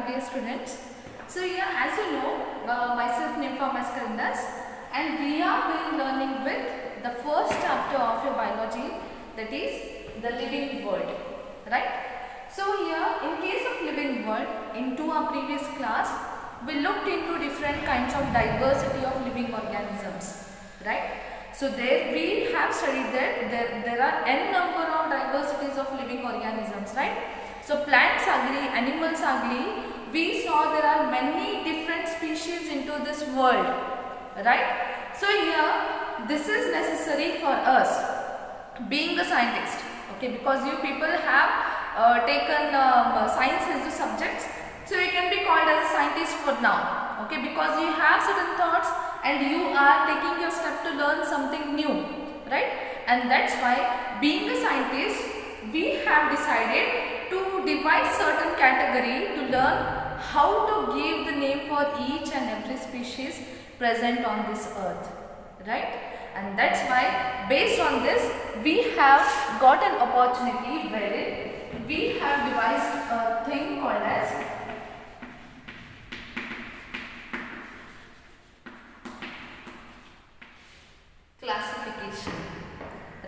dear students. So here, as you know, myself Nympha Mascarenhas, and we are been learning with the first chapter of your biology, that is the living world, right? So here, in case of living world, into our previous class, we looked into different kinds of diversity of living organisms, right? So there we have studied that there are n number of diversities of living organisms, right? So plants agli, animals agli, we saw there are many different species into this world, right? So here this is necessary for us being a scientist, okay, because you people have taken science as the subjects, so you can be called as a scientist for now, okay, because you have certain thoughts and you are taking your step to learn something new, right? And that's why being a scientist we have decided to devise certain category to learn how to give the name for each and every species present on this earth, right? And that's why based on this we have got an opportunity wherein we have devised a thing called as classification,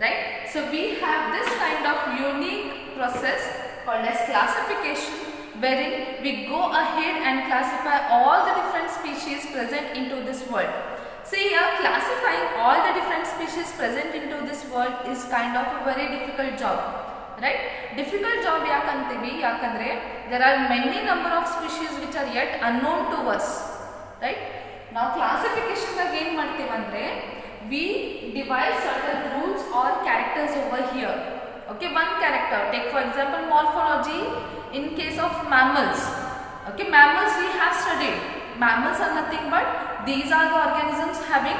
right? So we have this kind of unique process called as classification, wherein we go ahead and classify all the different species present into this world. See here, classifying all the different species present into this world is kind of a very difficult job, right? Difficult job yakantivi yakandre there are many number of species which are yet unknown to us, right? Now classification again martivandre we devise certain rules or characters over here. Okay, one character, take for example morphology in case of mammals. Okay, mammals we have studied. Mammals are nothing but these are the organisms having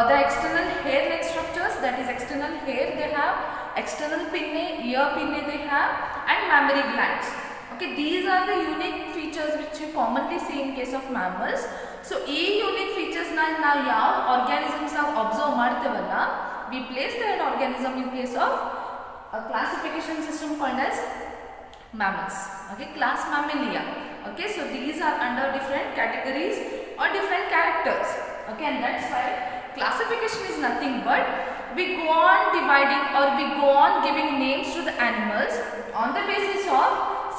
the external hair neck structures, that is external hair they have, external pinnae, ear pinnae they have, and mammary glands. Okay, these are the unique features which you commonly see in case of mammals. So, these unique features now ಯಾವ organisms ನಾವು observe ಮಾಡ್ತೇವಲ್ಲ, we place that organism in case of a classification system called as mammals. Okay, class Mammalia. Okay, so these are under different categories or different characters. Okay, and that's why classification is nothing but we go on dividing or we go on giving names to the animals on the basis of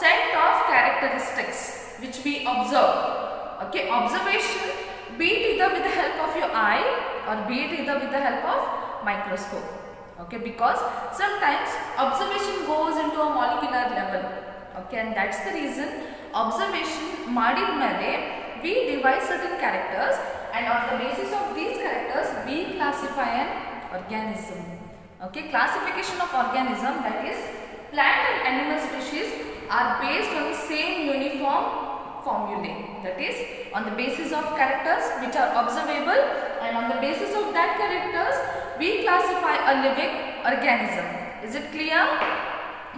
set of characteristics which we observe. Okay, observation, be it either with the help of your eye or be it either with the help of microscope. Okay, because sometimes observation goes into a molecular level. Okay, and that's the reason observation madid mele we devise certain characters, and on the basis of these characters we classify an organism. Okay, classification of organism, that is plant and animal species, are based on the same uniform formulae, that is on the basis of characters which are observable, and on the basis of that characters we classify a living organism. Is it clear?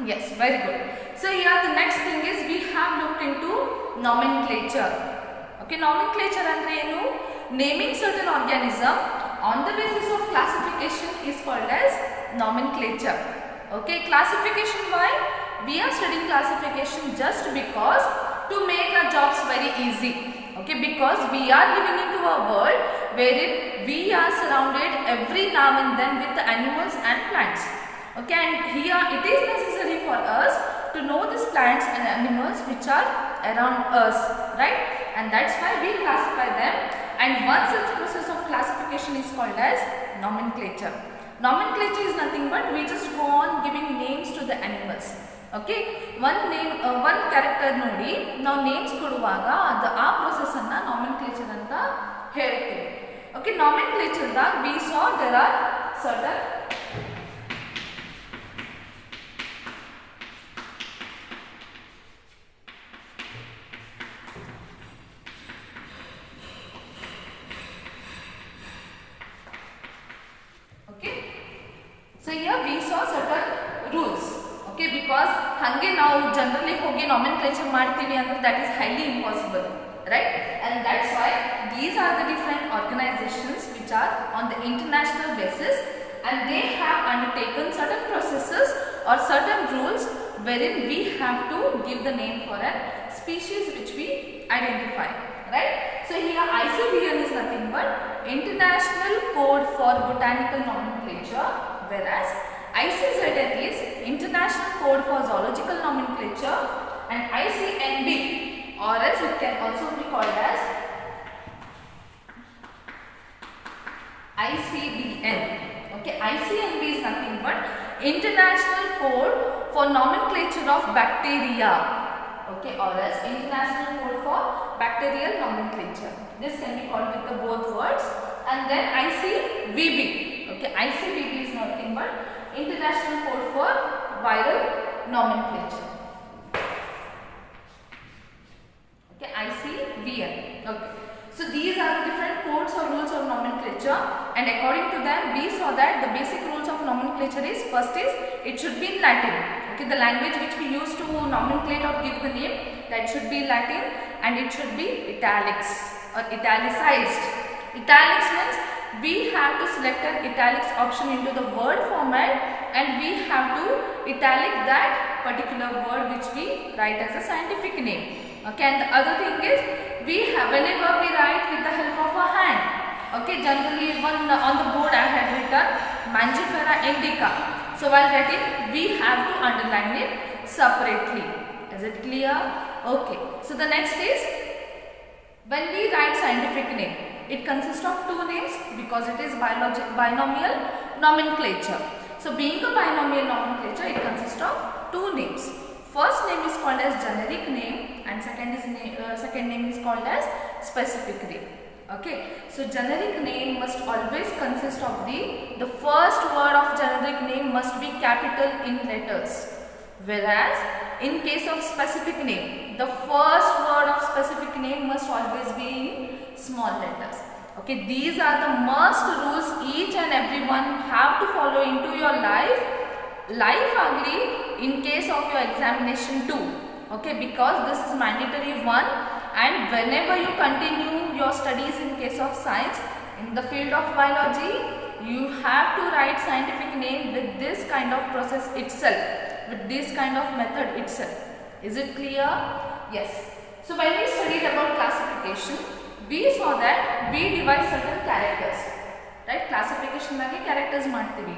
Yes, very good. So here the next thing is we have looked into nomenclature. Okay, nomenclature andre enu, naming certain organism on the basis of classification is called as nomenclature. Okay, classification, why? We are studying classification just because to make our jobs very easy. Okay, because we are living into a world wherein we are surrounded every now and then with the animals and plants. Okay, and here it is necessary for us to know these plants and animals which are around us, right? And that's why we classify them, and one such process of classification is called as nomenclature. Nomenclature is nothing but we just go on giving names to the animals. Okay, one name, one character ನೋಡಿ ನಾವು names ಕೊಡುವಾಗ ಅದು ಆ process ಅನ್ನ nomenclature ಅಂತ ಹೇಳ್ತೀವಿ. Okay, nomenclature ದಾಗ we saw there are certain so here we saw certain rules. Okay, because hange ನಾವು generally ಹೋಗಿ nomenclature ಮಾಡ್ತೀವಿ ಅಂದ್ರೆ that is highly impossible, right? And that's why these are the different organizations which are on the international basis, and they have undertaken certain processes or certain rules wherein we have to give the name for a species which we identify, right? So here ICBN is nothing but International Code for Botanical Nomenclature, whereas ICZN is International Code for Zoological Nomenclature, and ICNB, or else it can also be called as ICBN. Okay, ICNB is nothing but International Code for Nomenclature of Bacteria. Okay, or else International Code for Bacterial Nomenclature. This can be called with the both words. And then ICVB. Okay, ICVB is nothing but International Code for Viral Nomenclature. Okay, ICVN. Okay. So these are the different codes or rules of nomenclature, and according to them we saw that the basic rules of nomenclature is, first is it should be in Latin. Okay, the language which we use to nomenclate or give the name, that should be Latin, and it should be italics or italicized. Italics means we have to select an italics option into the word format, and we have to italic that particular word which we write as a scientific name. Okay, and the other thing is, we have, whenever we write with the help of a hand, okay, generally on the board I had written Mangifera indica. So while writing, we have to underline it separately. Is it clear? Okay. So the next is, when we write scientific name, it consists of two names because it is binomial nomenclature. So being a binomial nomenclature, it consists of two names. First name is called as generic name, and second name is called as specific name. Okay, so generic name must always consist of the first word of generic name must be capital in letters, whereas in case of specific name, the first word of specific name must always be in small letters. Okay, these are the must rules each and everyone have to follow into your life only in case of your examination too. Okay, because this is mandatory one, and whenever you continue your studies in case of science in the field of biology, you have to write scientific name with this kind of process itself, with this kind of method itself. Is it clear? Yes. So when we studied about classification, we saw that we divide certain characters, right? Classification nage characters ಮಾಡ್ತೀವಿ.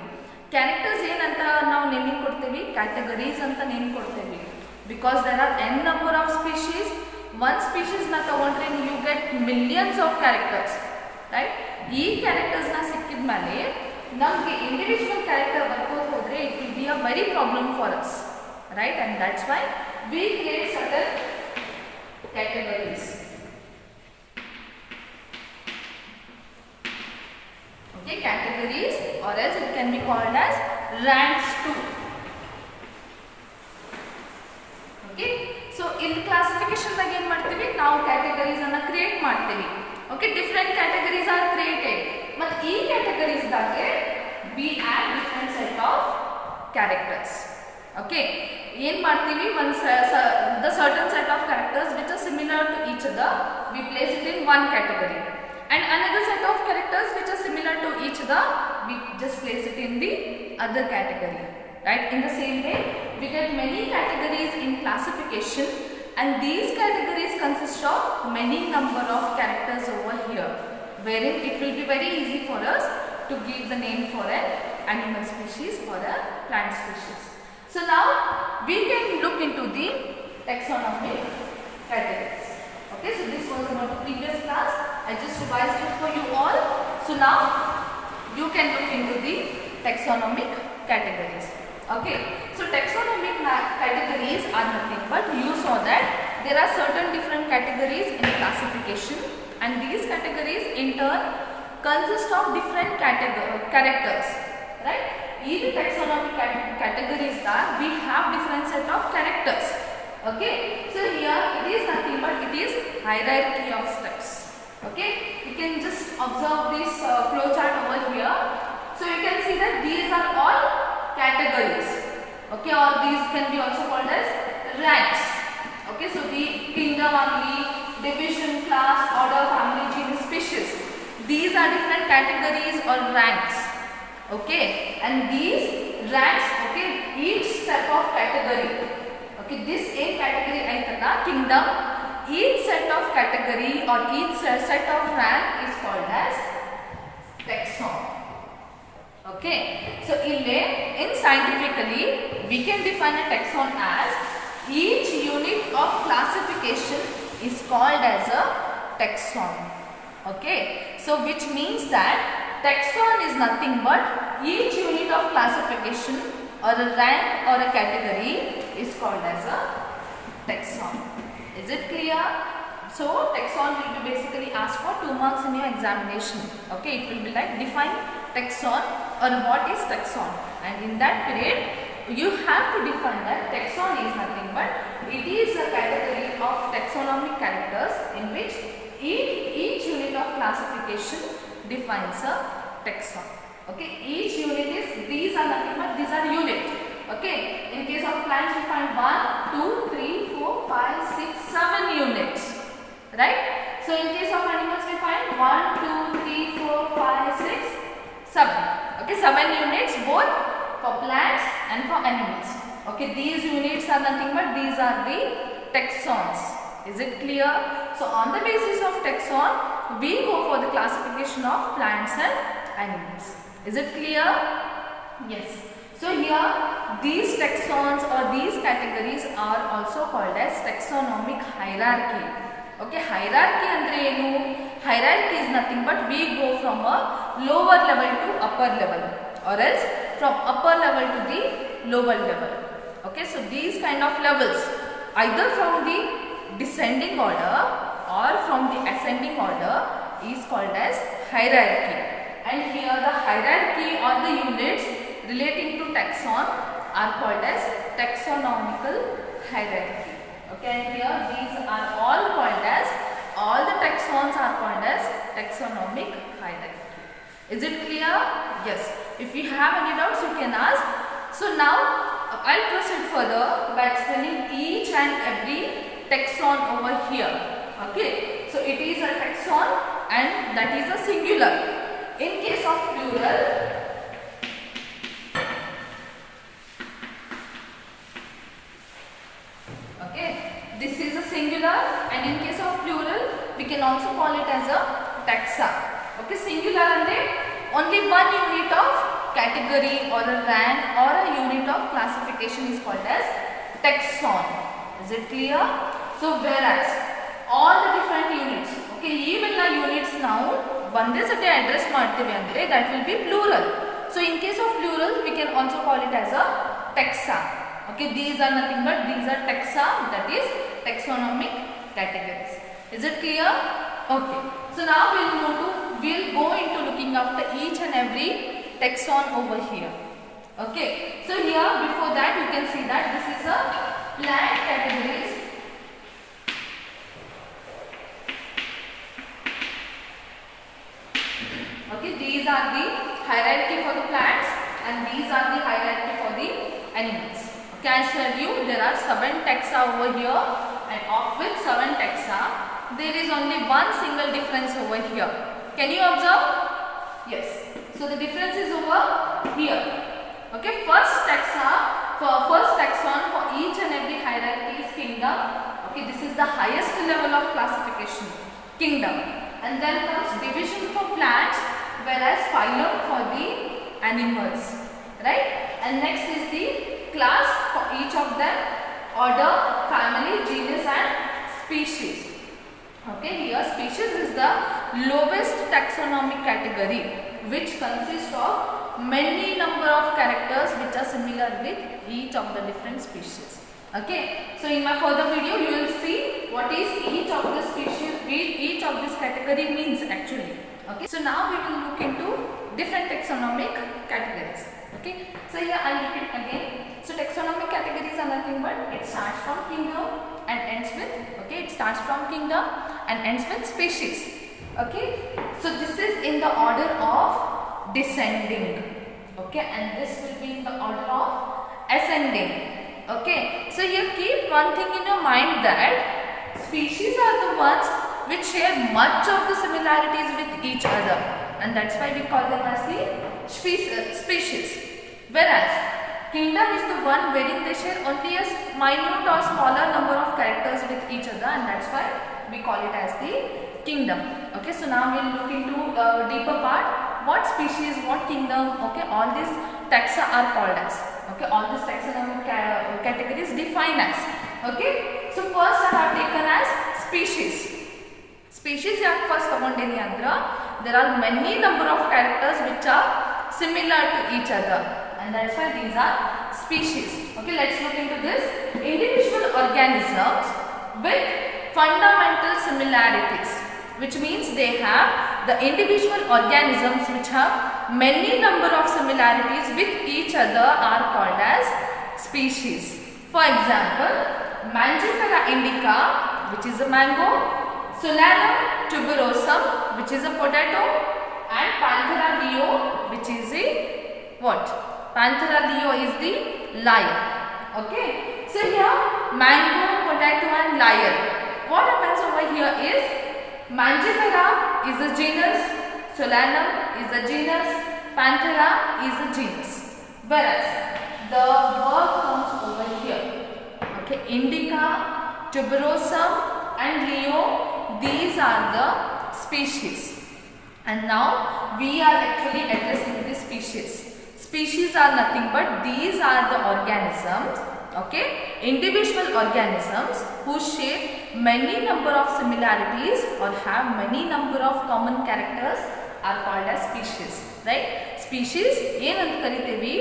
Characters ಏನಂತ ನಾವು naming ಕೊಡ್ತೀವಿ, categories ಅಂತ name ಕೊಡ್ತೀವಿ, because there are n number of species. One species na ತಗೊಂಡ್ರೆ you get millions of characters, right? ಈ characters na ಸಿಕ್ಕಿದ ಮೇಲೆ ನಮಗೆ individual character ಬರ್ಕೋತ ಹೋದ್ರೆ it will be a very problem for us, right? And that's why we create certain categories. Okay, categories, or else it can be called as ranks too. Okay, so in classification ದಾಗ ಏನು ಮಾಡ್ತೀವಿ, ನಾವು categories ಅನ್ನು create ಮಾಡ್ತೀವಿ. Okay, different categories are created. ಮತ್ತು ಈ categories ದಾಗೆ we add different set of characters. Okay, ಏನು ಮಾಡ್ತೀವಿ, the certain set of characters which are similar to each other, we place it in one category. And another set of characters which are similar to each other, we just place it in the other category, right? In the same way, we get many categories in classification, and these categories consist of many number of characters over here, wherein it will be very easy for us to give the name for an animal species or a plant species. So now we can look into the taxonomic categories. Okay, so this was about the previous class. I just revised it for you all. So now you can look into the taxonomic categories. Okay, so taxonomic categories are nothing but, you saw that there are certain different categories in classification, and these categories in turn consist of different characters, right? Each taxonomic categories that we have different set of characters. Okay, so here it is nothing but it is hierarchy of steps. Okay, you can just observe this flow chart over here. So you can see that these are all categories. Okay, or these can be also called as ranks. Okay, so the kingdom only, division, class, order, family, genus, species. These are different categories or ranks. Okay, and these ranks, okay, each step of category, Okay, this A category aitala kingdom. Each set of category or each set of rank is called as taxon. Okay, so in scientifically we can define a taxon as each unit of classification is called as a taxon. Okay, so which means that taxon is nothing but each unit of classification or a rank or a category is called as a taxon. Is it clear? So taxon will be basically asked for 2 marks in your examination. Okay, it will be like define taxon or what is taxon, and in that period you have to define that taxon is nothing but it is a category of taxonomic characters in which each unit of classification defines a taxon. Okay, each unit is, these are nothing but these are unit. Okay, in case of plants we find 1, 2, 3, 4, 5, 6, 7 units, right? So in case of animals we find 1, 2, 3, 4, 5, 6, 7. Okay, 7 units both for plants and for animals. Okay, these units are nothing but these are the taxons. Is it clear? So on the basis of taxon we go for the classification of plants and animals. Is it clear? Yes. So here these taxons or these categories are also called as taxonomic hierarchy. Okay, hierarchy andre enu? Hierarchy is nothing but we go from a lower level to upper level, or else from upper level to the lower level. Okay, so these kind of levels either from the descending order or from the ascending order is called as hierarchy. And here the hierarchy or the units relating to taxon are called as taxonomical hierarchy. Okay, and here these are all called as, all the taxons are called as taxonomic hierarchy. Is it clear? Yes. If you have any doubts you can ask. So now I'll proceed further by explaining each and every taxon over here. Okay, so it is a taxon and that is a singular. In case of plural, okay, this is a singular, and in case of plural we can also call it as a taxa. Okay, singular and only one unit of category or a rank or a unit of classification is called as taxon. Is it clear? So whereas all the different units, okay, even the units now ಒಂದೇ ಸತಿ address ಮಾಡ್ತೀವಿ ಅಂದ್ರೆ that will be plural. So in case of plural we can also call it as a taxa. Okay, these are nothing but these are taxa, that is taxonomic categories. Is it clear? Okay, so now we'll go into looking after each and every taxon over here. Okay, so here before that you can see that this is a plant categories. Okay, these are the hierarchy for the plants and these are the hierarchy for the animals. Okay, I said you there are 7 taxa over here, and of which 7 taxa there is only one single difference over here. Can you observe? Yes. So the difference is over here. Okay, first taxon for each and every hierarchy is kingdom. Okay, this is the highest level of classification, kingdom. And then comes division for plants, whereas phylum for the animals, right? And next is the class for each of them, order, family, genus and species. Okay, here species is the lowest taxonomic category, which consists of many number of characters which are similar with each of the different species. Okay, so in my further video you will see what is each of the species, each of this category means actually. Okay, so now we will look into different taxonomic categories. Okay, so here I will repeat again. So taxonomic categories are nothing but it starts from kingdom and ends with, okay, it starts from kingdom and ends with species. Okay, so this is in the order of descending. Okay, and this will be in the order of ascending. Okay, so you keep one thing in your mind that species are the ones which share much of the similarities with each other, and that's why we call them as the species. Whereas Kingdom is the one wherein they share only a minute or smaller number of characters with each other, and that's why we call it as the kingdom. Okay, so now we'll look into deeper part. What species, what kingdom, okay, all these taxa are called as. Okay, all these taxonomic categories define as. Okay, so first I have taken as species. Species yaak first tagondeni andra there are many number of characters which are similar to each other, and that's why these are species. Okay, let's look into this. Individual organisms with fundamental similarities, which means they have the individual organisms which have many number of similarities with each other are called as species. For example, Mangifera indica, which is a mango, Solanum tuberosum, which is a potato, and Panthera leo, which is a what? Panthera leo is the lion. Okay, so here mango, potato and lion. What happens over here is Mangifera is a genus, Solanum is a genus, Panthera is a genus. Whereas the verb comes over here. Okay, indica, tuberosum and leo, these are the species. And now we are actually addressing the species. Species are nothing but these are the organisms, okay, individual organisms who share many number of similarities or have many number of common characters are called as species, right? Species ಏನಂತ ಕರಿತೀವಿ,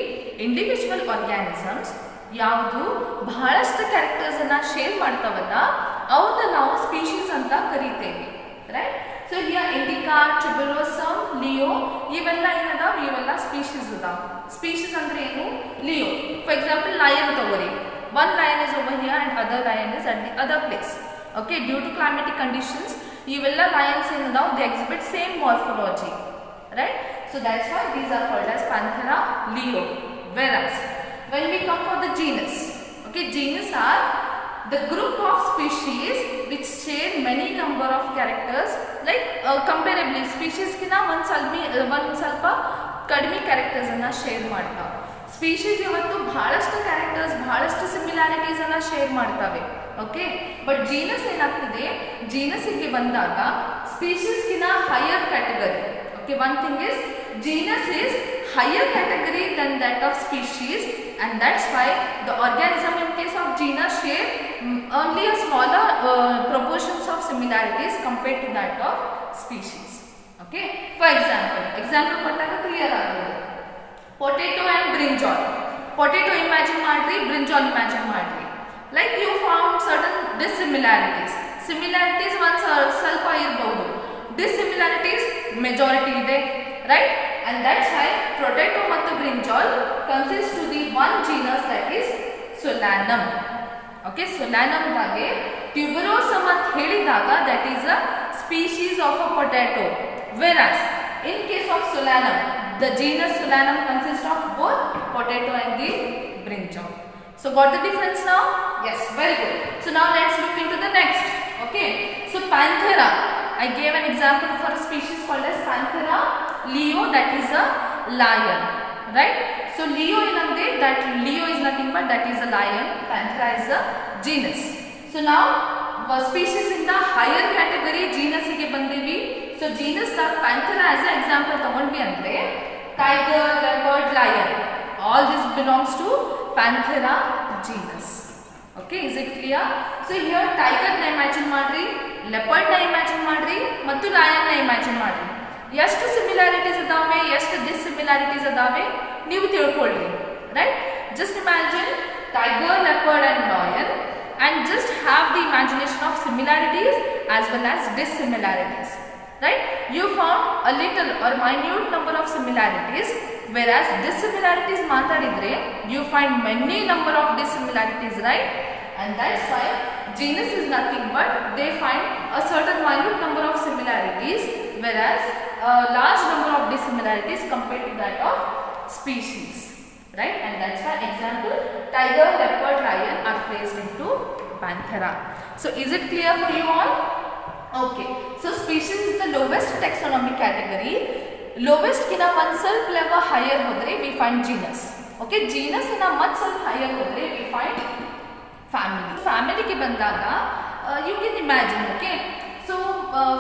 individual organisms ಯಾವುದು ಬಹಳಷ್ಟು characters ಅನ್ನ share ಮಾಡ್ತಾವಲ್ಲ ಅವನ್ನ ನಾವು species ಅಂತ ಕರಿತೇವೆ, right? So here indica, tuberosum, leo ಇವೆಲ್ಲ ಏನದಾವ, ಇವೆಲ್ಲ ಸ್ಪೀಶೀಸ್ ಅದಾವ. ಸ್ಪೀಶೀಸ್ ಅಂದ್ರೆ ಏನು? ಲಿಯೋ. ಫಾರ್ ಎಕ್ಸಾಂಪಲ್ ಲಯನ್ ತಗೋರಿ, one lion is over here and other lion is at the other place. Okay, due to climatic conditions ಇವೆಲ್ಲ lions ಏನದಾವ, they exhibit same morphology, right? So that's why these are called as Panthera leo. Whereas when we come for the genus, okay, genus are the group of species which share many number of characters, like comparably species ಕಿನ ಒಂದು ಸ್ವಲ್ಪ ಕಡಿಮೆ characters ಅನ್ನ share ಮಾಡ್ತಾವೆ. Species ಇವತ್ತು ಬಹಳಷ್ಟು characters, ಬಹಳಷ್ಟು similarities ಅನ್ನ share ಮಾಡ್ತವೆ. ಓಕೆ, ಬಟ್ ಜೀನಸ್ ಏನಾಗ್ತದೆ, ಜೀನಸ್ಗೆ ಬಂದಾಗ ಸ್ಪೀಶೀಸ್ ಕಿನ higher category. Okay, one thing is genus is higher category than that of species, and that's why the organism in case of genus share only a smaller proportions of similarities compared to that of species. Okay, for example ಕೊಟ್ಟಾಗ clear ಆಗುತ್ತೆ. Potato and brinjal. Potato imagine ಮಾಡ್ರಿ, brinjal imagine ಮಾಡ್ರಿ. Like you found certain dissimilarities. Similarities ಒಂದು ಸ್ವಲ್ಪ ಇರಬಹುದು, dissimilarities majority ಇದೆ, right? And that's why potato ಮತ್ತು brinjal consists to the one genus, that is Solanum. Okay, Solanum ದಾಗೆ tuberosum ಅಂತ ಹೇಳಿದಾಗ that is a species of a potato, whereas in case of Solanum the genus Solanum consists of both potato and the brinjal. So got the difference now? Yes, very good. So now let's look into the next. Okay, so Panthera, I gave an example for a species called as Panthera leo, that is a lion, right? So leo ಏನಂದ್ರೆ, that leo is nothing but that is a lion, Panthera is a genus. So now species ಇಂದ higher category genus ಗೆ ಬಂದಿವಿ. So genus the Panthera as an example ತಗೊಂಡ್ವಿ ಅಂದ್ರೆ tiger, leopard, lion, all this belongs to Panthera genus. Okay, is it clear? So here tiger ನ imagine ಮಾಡ್ರಿ, leopard ನ imagine ಮಾಡ್ರಿ ಮತ್ತು lion ನ imagine ಮಾಡ್ರಿ. ಎಷ್ಟು ಸಿಮಿಲಾರಿಟೀಸ್ ಅದಾವೆ, ಎಷ್ಟು ಡಿಸ್ಸಿಮಿಲಾರಿಟೀಸ್ ಅದಾವೆ ನೀವು ತಿಳ್ಕೊಳ್ರಿ, right? Just imagine tiger, leopard and lion and just have the imagination of similarities as well as dissimilarities, right? You found a little or minute number of similarities, whereas dissimilarities ಮಾತಾಡಿದ್ರೆ you find many number of dissimilarities, right? And that's why genus is nothing but they find a certain minute number of similarities, whereas a large number of dissimilarities compared to that of species, right? And that's why example tiger, leopard, lion are placed into Panthera. So is it clear for you all? Okay, so species is the lowest taxonomic category. Lowest kina one ಸ್ವಲ್ಪ level higher hodre we find genus. Okay genus ಇನ್ನ ಮತ್ತೆ ಸ್ವಲ್ಪ higher ಹೋದ್ರೆ we find ಫ್ಯಾಮಿಲಿಗೆ ಬಂದಾಗ you can imagine okay so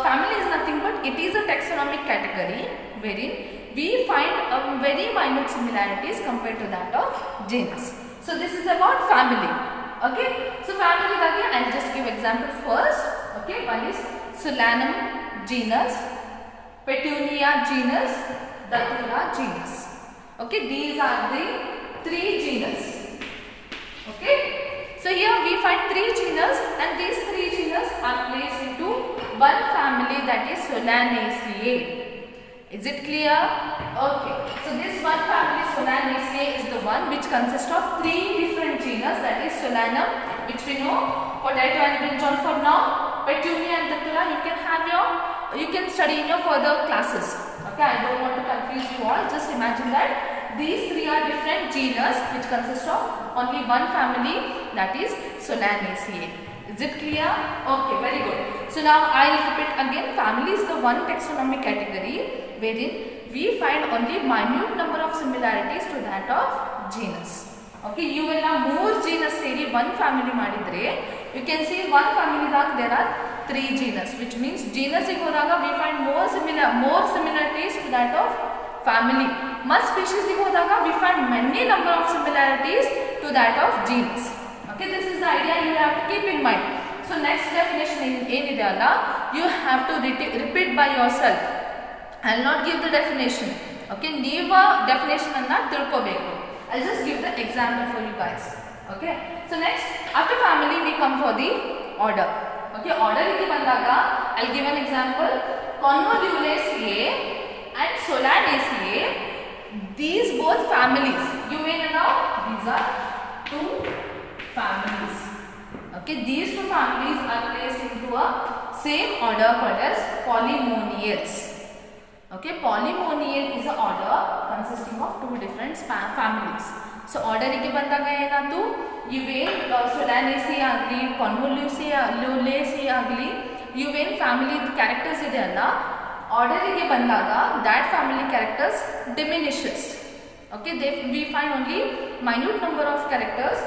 family is nothing but it is a taxonomic category wherein we find very minute similarities compared to that of genus. So this is about family. Okay. So family dage I'll just give example first. Okay. One is Solanum genus, Petunia genus, Datura genus. Okay. These are the three genus. Okay. So here we find three genus and these three genus are placed into one family, that is Solanaceae. Is it clear? Okay. So this one family Solanaceae is the one which consists of three different genus, that is Solanum, which we know, potato and brinjal for now, Petunia and Datura you can study in your further classes. Okay, I don't want to confuse you all. Just imagine that these three are different genus which consist of only one family, that is Solanaceae. Is it clear? Okay, very good. So now I will repeat again. Family is the one taxonomic category wherein we find only minute number of similarities to that of genus. Okay, you will have more genus seri one family madidre, you can see one family ದಾಗ there are three genus, which means genus ಗೆ ಹೋದಾಗ we find more similarities to that of family. Much species ಗೆ ಹೋದಾಗ we find many number of similarities to that of genus. Okay, this is the idea you have to keep in mind. So next definition ಏನಿದೆ ಅಲ್ಲ, you have to repeat by yourself. I will not give the definition. Okay, ನೀವು definition ಅನ್ನ ತಿಳ್ಕೋಬೇಕು. I'll just give the example for you guys. Okay, so next after family we come for the order. Okay, order ಗೆ ಬಂದಾಗ I'll give an example. Convolvulaceae and Solanaceae, these both families, you may know these are two families. Okay, these two families are placed into a same order called as Polymoniales. Okay, Polymonial is an order consisting of two different families. So order ಗೆ ಬಂದಾಗ ಏನಾಯ್ತು, ಇವೇನ್ Solanaceae ಆಗಲಿ Convolvulaceae ಆಗಲಿ ಇವೇನ್ family characters ಇದೆ ಅಲ್ಲ, order ಗೆ ಬಂದಾಗ that family characters diminishes. Okay, we find only minute number of characters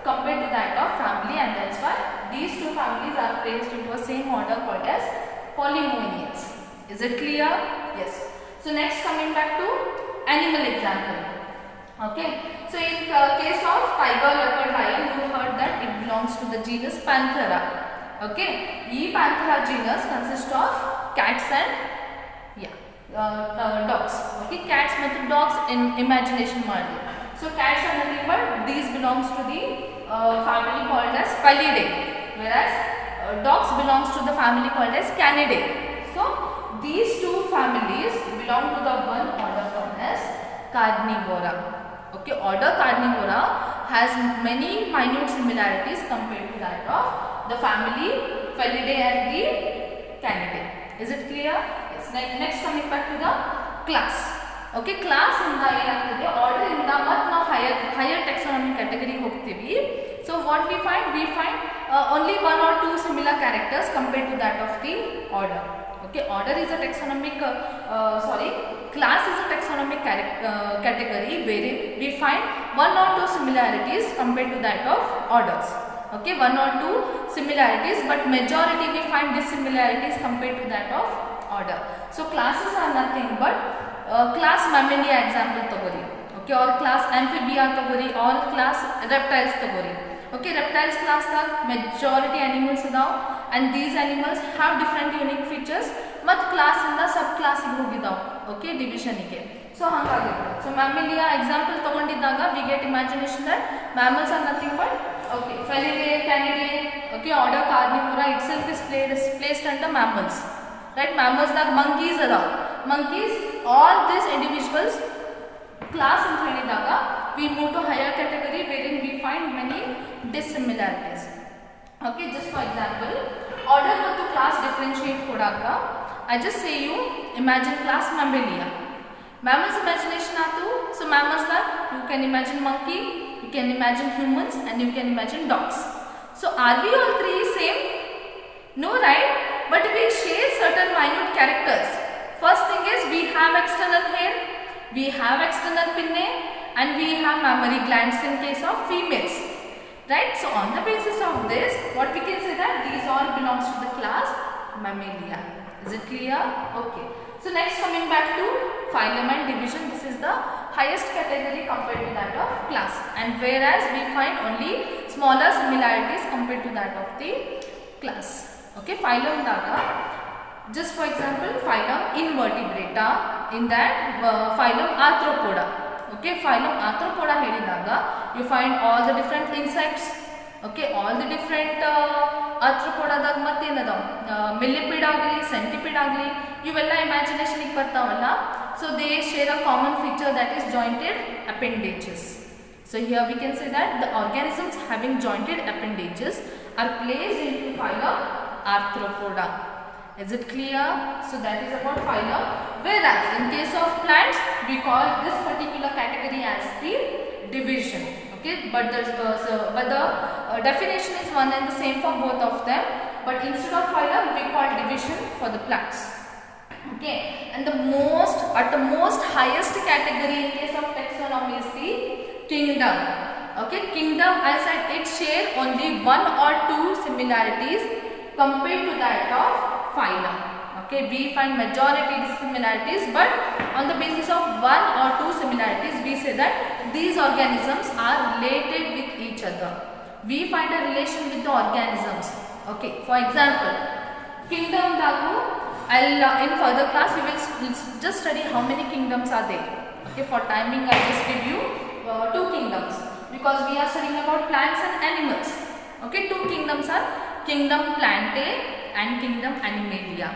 compared to that of family, and that's why these two families are placed into a same order called as Polymonials. Is it clear? Yes. So next, coming back to animal example. Okay, so in case of tiger, leopard, lion, you heard that it belongs to the genus Panthera. Okay, Panthera genus consists of cats and dogs. Okay, cats ಮತ್ತು dogs in imagination ಮಾಡಿ. So cats are nothing but these belongs to the family called as Felidae, whereas dogs belongs to the family called as Canidae. So these two families belong to the one order called as Carnivora. Okay, order Carnivora has many minute similarities compared to that of the family Felidae and the Canidae. Is it clear? Yes. Next coming back to the class. Okay, class ಇಂದ ಏನಾಗ್ತದೆ, order ಇಂದ ಮತ್ತೆ ನಾವು higher ಟೆಕ್ಸಾನಮಿಕ್ ಕ್ಯಾಟಗರಿಗೆ ಹೋಗ್ತೀವಿ. So what we find only one or two similar characters compared to that of the order. Okay, order is a taxonomic class is a taxonomic category wherein we find one or two similarities compared to that of orders. Okay, one or two similarities, but majority we find dissimilarities compared to that of order. So classes are nothing but class Mammalia example ತಗೋರಿ. Okay, or class Amphibia ತಗೋರಿ, all class reptiles ತಗೋರಿ. Okay, reptiles class ದಾಗ majority animals ಅದಾವ, and these animals have different unique features. ಮತ್ತು class ಇಂದ ಸಬ್ ಕ್ಲಾಸಿಗೆ ಹೋಗಿದ್ದಾವೆ. ಓಕೆ, ಡಿವಿಷನ್ಗೆ. ಸೊ ಹಾಗಾಗುತ್ತೆ. ಸೊ Mammalia example ತಗೊಂಡಿದ್ದಾಗ we get imagination that mammals are nothing but Felidae, Canidae. Okay, order Carnivora itself is placed under mammals. Right, mammals ದಾಗ monkeys ಅದಾವ. Monkeys, all these individuals class ಅಂತ ಹೇಳಿದಾಗ we move to higher category wherein we find many dissimilarities. Okay, just for example, order ಮತ್ತು class differentiate ಕೊಡಾಕ I just say you imagine class Mammalia. Mammals imagination ಆತು. So mammals ದಾಗ you can imagine monkey, you can imagine humans, and you can imagine dogs. So are we all three same? No, right? But we share certain minute characters. First thing is we have external hair, we have external pinnae, and we have mammary glands in case of females, right? So on the basis of this, what we can say that these all belongs to the class Mammalia. Is it clear? Okay. So next, coming back to phylum and division, this is the highest category compared to that of class, and whereas we find only smaller similarities compared to that of the class. Okay, phylum daga, just for example, phylum Invertebrata, in that phylum Arthropoda. Okay, phylum Arthropoda helidaga, you find all the different insects. Okay, all the different Arthropoda ದಾಗ ಮತ್ತೇನದ millipede ಆಗಲಿ centipede ಆಗಲಿ ಇವೆಲ್ಲ imagination ಗೆ ಬರ್ತಾವಲ್ಲ. So they share a common feature, that is jointed appendages. So here we can say that the organisms having jointed appendages are placed into phylum Arthropoda. Is it clear? So that is about phylum. Whereas in case of plants, we call this particular category as the division. Okay, but the definition is one and the same for both of them. But instead of phylum, we call division for the plants. Okay, and the most highest category in case of taxonomy is the kingdom. Okay, kingdom, I said it share only one or two similarities compared to that of phylum. Okay, we find majority similarities, but on the basis of one or two similarities, we say that these organisms are related with each other. We find a relation with the organisms. Okay, for example, kingdom dagu, in further class we will just study how many kingdoms are there. Okay, for timing I just give you two kingdoms, because we are studying about plants and animals. Okay, two kingdoms are kingdom Plantae and kingdom Animalia.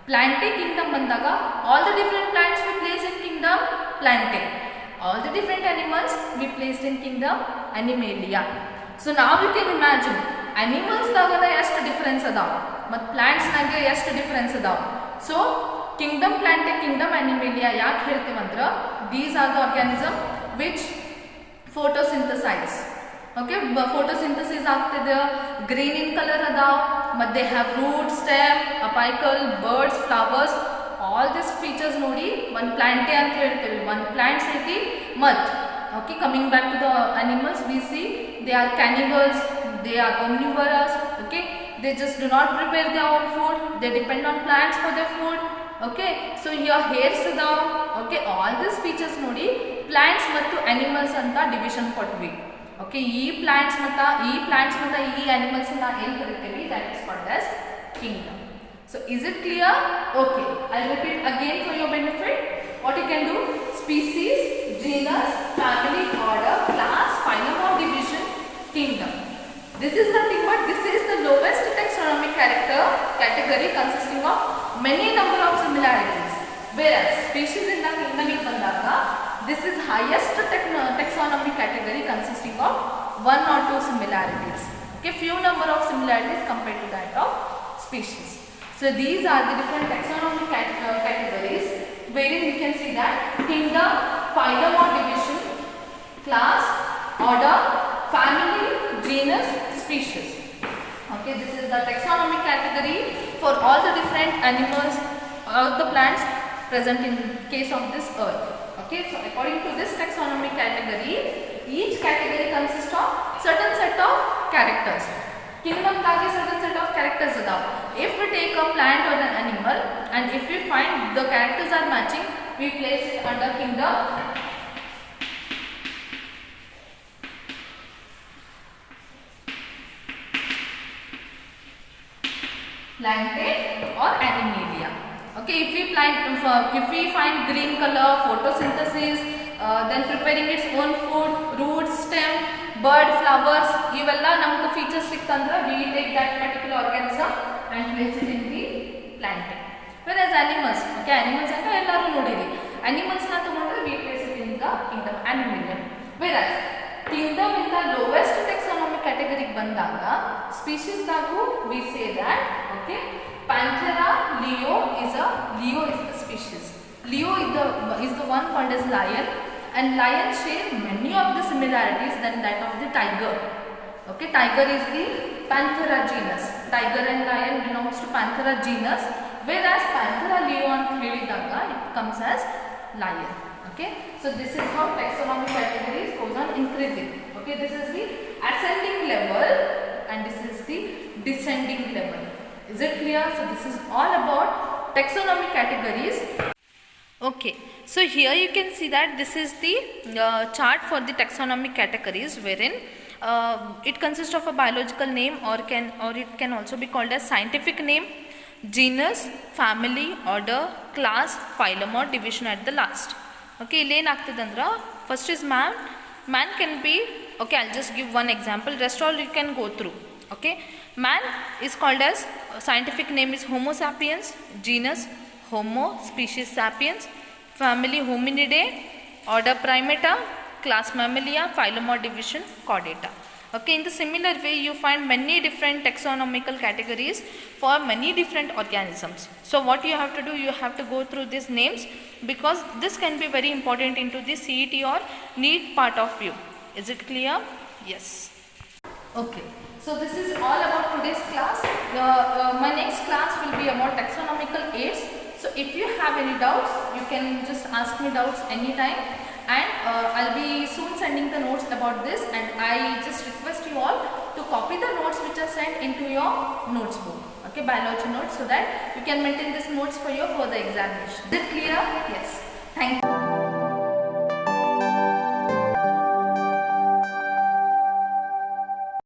Plantae kingdom bandaga, all the different plants we place in kingdom Plantae, all the different animals we placed in kingdom Animalia. So now you can imagine animals dagana ಎಷ್ಟು difference ಅದಾವ ಮತ್ತು plants ನಾಗೆ ಎಷ್ಟು difference ಅದಾವ. So kingdom Plantae, kingdom Animalia ಯಾಕೆ ಹೇಳ್ತೀವಂದ್ರೆ these are the organism which photosynthesize. Okay, photosynthesis ಆಗ್ತಿದೆ, green in color ಅದಾವ, but they have root, stem, apical, birds, flowers, all these features ನೋಡಿ ಒಂದು Plantae ಅಂತ ಹೇಳ್ತೀವಿ, ಒಂದು plants ಐತಿ. ಮತ್ okay, coming back to the animals, we see they are cannibals, they are omnivorous. Okay, they just do not prepare their own food, they depend on plants for their food. Okay, so here hairs ಅದಾವ. Okay, all these features ನೋಡಿ plants ಮತ್ತು animals ಅಂತ division ಕೊಟ್ವಿ. Okay, ಈ plants ಮತ್ತು ಈ animals ಅನ್ನ ಏನು ಕರಿತೀವಿ, that is called as kingdom. So is it clear? Okay, I'll repeat again for your benefit. What you can do: species, genus, family, order, class, phylum or division, kingdom. This is nothing but this is the lowest taxonomic category consisting of many number of similarities. Whereas species in the kingdom ಗೆ ಬಂದಾಗ this is highest taxonomic category consisting of one or two similarities. Okay, few number of similarities compared to that of species. So these are the different taxonomic categories wherein we can see that kingdom, phylum or division, class, order, family, genus, species. Okay, this is the taxonomic category for all the different animals or the plants present in case of this earth. Okay, so according to this taxonomic category, each category consists of certain set of characters. Kingdom dagi certain set of characters adav. If we take a plant or an animal and if we find the characters are matching, we place it under kingdom. Plantae or Animalia. Okay, if we find green color, photosynthesis, then preparing its own food, roots, stem, bird, flowers, ಇವella ನಮಗೆ features ಸಿಕ್ತಂದ್ರೆ we take that particular organism and place it in the Plantae. Whereas animals, okay, animals ಅಂತ ಎಲ್ಲರೂ ನೋಡಿರಿ, animals ನ ತಗೊಂಡ್ರೆ we place it in the kingdom Animalia. Whereas kingdom in the lowest taxonomic category ಬಂದಾಗ species ದಾಗೂ we say that okay, Panthera leo is the species. Leo is the one called as lion, and lion share many of the similarities than that of the tiger. Okay, tiger is the Panthera genus. Tiger and lion belongs to Panthera genus, whereas Panthera leo ಅಂತ ಹೇಳಿದಾಗ it comes as lion. Okay, so this is how taxonomic categories goes on increasing. Okay, this is the ascending level and this is the descending level. Is it clear? So this is all about taxonomic categories. Okay, so here you can see that this is the chart for the taxonomic categories, wherein it consists of a biological name or it can also be called as scientific name, genus, family, order, class, phylum or division at the last. Okay, illen agtadandra first is man. Man can be, okay, I'll just give one example, rest all you can go through. Okay, man is called as, scientific name is Homo sapiens, genus Homo, species sapiens, family Hominidae, order Primata, class Mammalia, phylum or division Chordata. Okay, in the similar way you find many different taxonomical categories for many different organisms. So what you have to do, you have to go through these names because this can be very important into the CET or NEET part of you. Is it clear? Yes. Okay, so this is all about today's class. My next class will be about taxonomical aids. So if you have any doubts, you can just ask me doubts anytime, and I'll be soon sending the notes about this, and I just request you all to copy the notes which are sent into your notes book, okay, biology notes, so that you can maintain these notes for your further examination. Is it clear? Yes. Thank you.